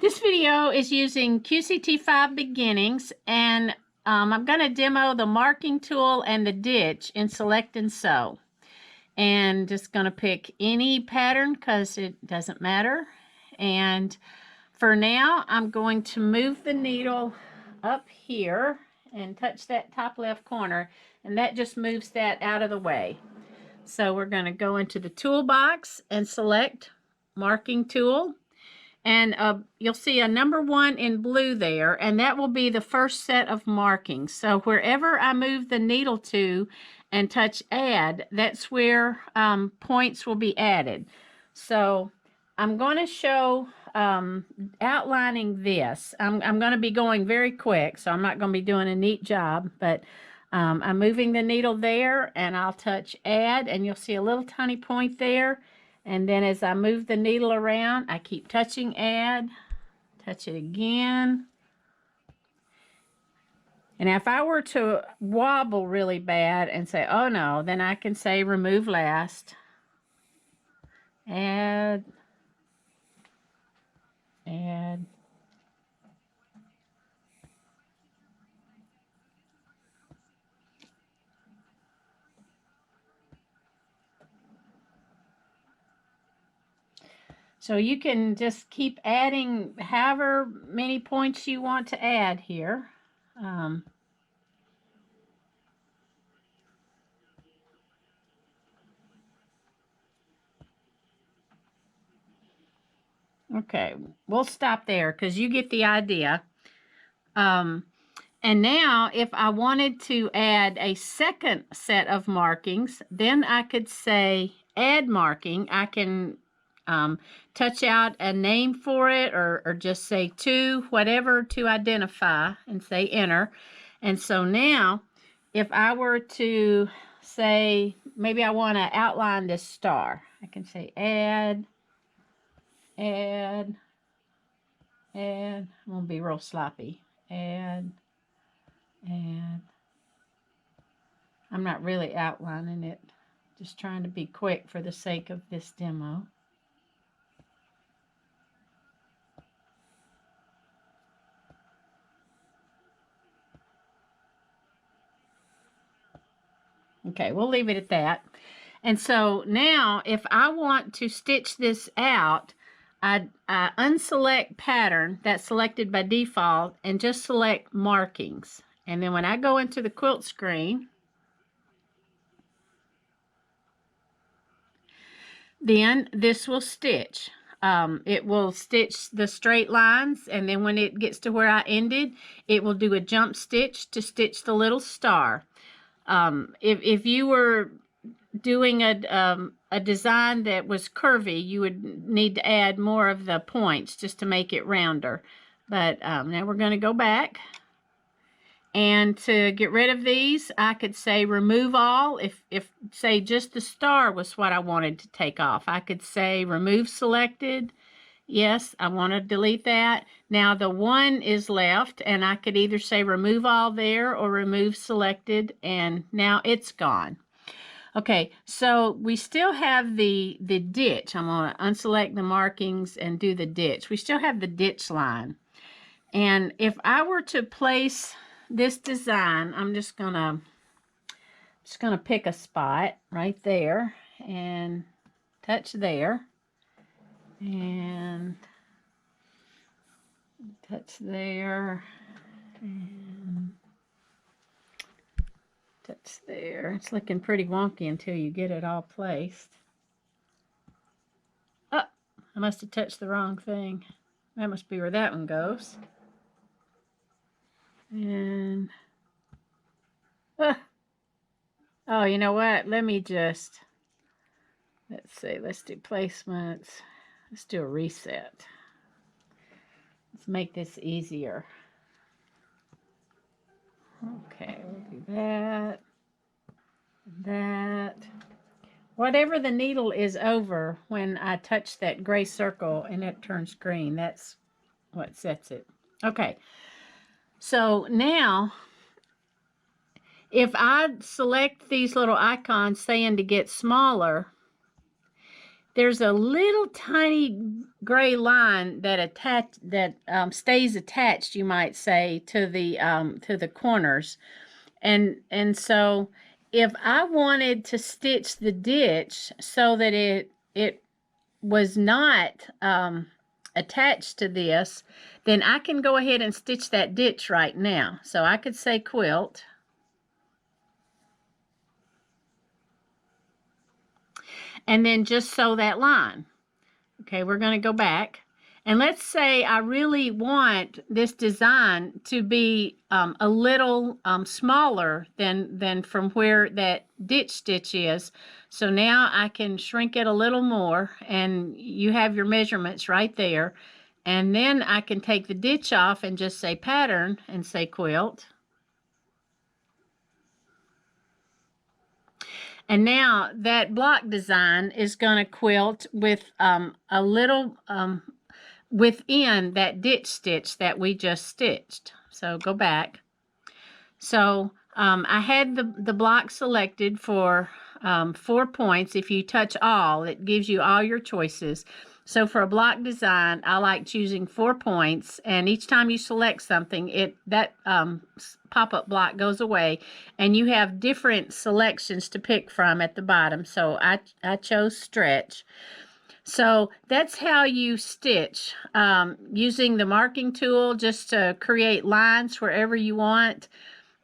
This video is using QCT5 beginnings, and I'm going to demo the marking tool and the ditch in Select and Sew. And just going to pick any pattern because it doesn't matter. And for now, I'm going to move the needle up here and touch that top left corner, and that just moves that out of the way. So we're going to go into the toolbox and select marking tool. And you'll see a number 1 in blue there, and that will be the first set of markings. So wherever I move the needle to and touch add, that's where points will be added. So I'm going to show outlining this. I'm going to be going very quick, so I'm not going to be doing a neat job, but I'm moving the needle there, and I'll touch add, and you'll see a little tiny point there. And then as I move the needle around, I keep touching add, touch it again. And if I were to wobble really bad and say, oh no, then I can say remove last, add, add. So you can just keep adding however many points you want to add here. Okay, we'll stop there because you get the idea. And now if I wanted to add a second set of markings, then I could say add marking. I can touch out a name for it, or just say to, whatever to identify, and say enter. And so now if I were to say, maybe I want to outline this star, I can say add, add, add. I'm going to be real sloppy. Add, add. I'm not really outlining it, just trying to be quick for the sake of this demo. Okay, we'll leave it at that. And so now if I want to stitch this out, I unselect pattern that's selected by default and just select markings. And then when I go into the quilt screen, then this will stitch. It will stitch the straight lines, and then when it gets to where I ended, it will do a jump stitch to stitch the little star. If you were doing a design that was curvy, you would need to add more of the points just to make it rounder. But now we're going to go back. And to get rid of these, I could say remove all. If say just the star was what I wanted to take off, I could say remove selected. Yes, I want to delete that. Now the 1 is left, and I could either say remove all there or remove selected, and now it's gone. Okay, so we still have the ditch. I'm going to unselect the markings and do the ditch. We still have the ditch line. And if I were to place this design, I'm just gonna pick a spot right there and touch there and touch there and touch there. It's looking pretty wonky until you get it all placed. Oh, I must have touched the wrong thing. That must be where that one goes. And oh, you know what? Let me just, let's see, let's do placements. Let's do a reset. Let's make this easier. Okay, we'll do that, that. Whatever the needle is over when I touch that gray circle and it turns green, that's what sets it. Okay, so now if I select these little icons saying to get smaller, there's a little tiny gray line that stays attached, you might say, to the corners. And so if I wanted to stitch the ditch so that it was not attached to this, then I can go ahead and stitch that ditch right now. So I could say quilt. And then just sew that line. Okay, we're going to go back. And let's say I really want this design to be a little smaller than from where that ditch stitch is. So now I can shrink it a little more, and you have your measurements right there. And then I can take the ditch off and just say pattern and say quilt. And now that block design is going to quilt with a little within that ditch stitch that we just stitched. So go back. So I had the block selected for 4 points. If you touch all, it gives you all your choices. So for a block design, I like choosing 4 points, and each time you select something, that pop-up block goes away, and you have different selections to pick from at the bottom. So I chose stretch. So that's how you stitch, using the marking tool just to create lines wherever you want.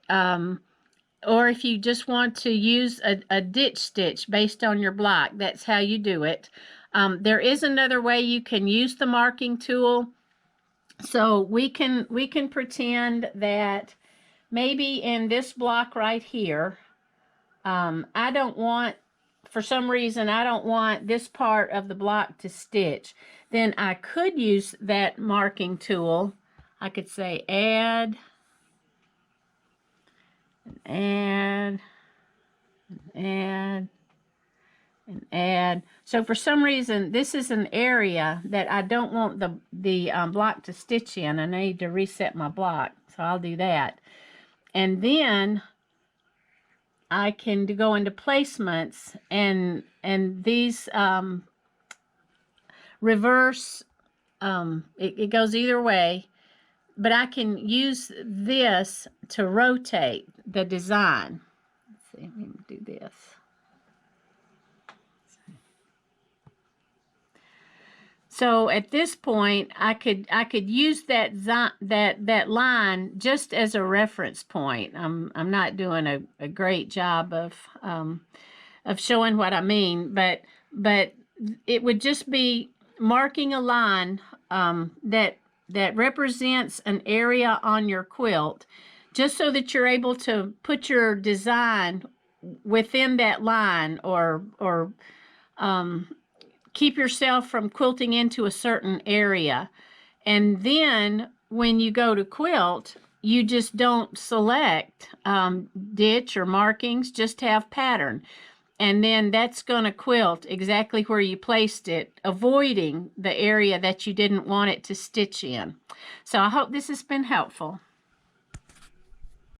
Or if you just want to use a ditch stitch based on your block, that's how you do it. There is another way you can use the marking tool. So we can pretend that maybe in this block right here, I don't want, for some reason, I don't want this part of the block to stitch. Then I could use that marking tool. I could say add, and add, and add. So for some reason, this is an area that I don't want the block to stitch in. I need to reset my block, so I'll do that. And then I can go into placements, and these reverse, it goes either way, but I can use this to rotate the design. Let's see, let me do this. So at this point, I could use that line just as a reference point. I'm not doing a great job of showing what I mean, but it would just be marking a line that represents an area on your quilt, just so that you're able to put your design within that line, or keep yourself from quilting into a certain area. And then when you go to quilt, you just don't select ditch or markings, just have pattern. And then that's going to quilt exactly where you placed it, avoiding the area that you didn't want it to stitch in. So I hope this has been helpful.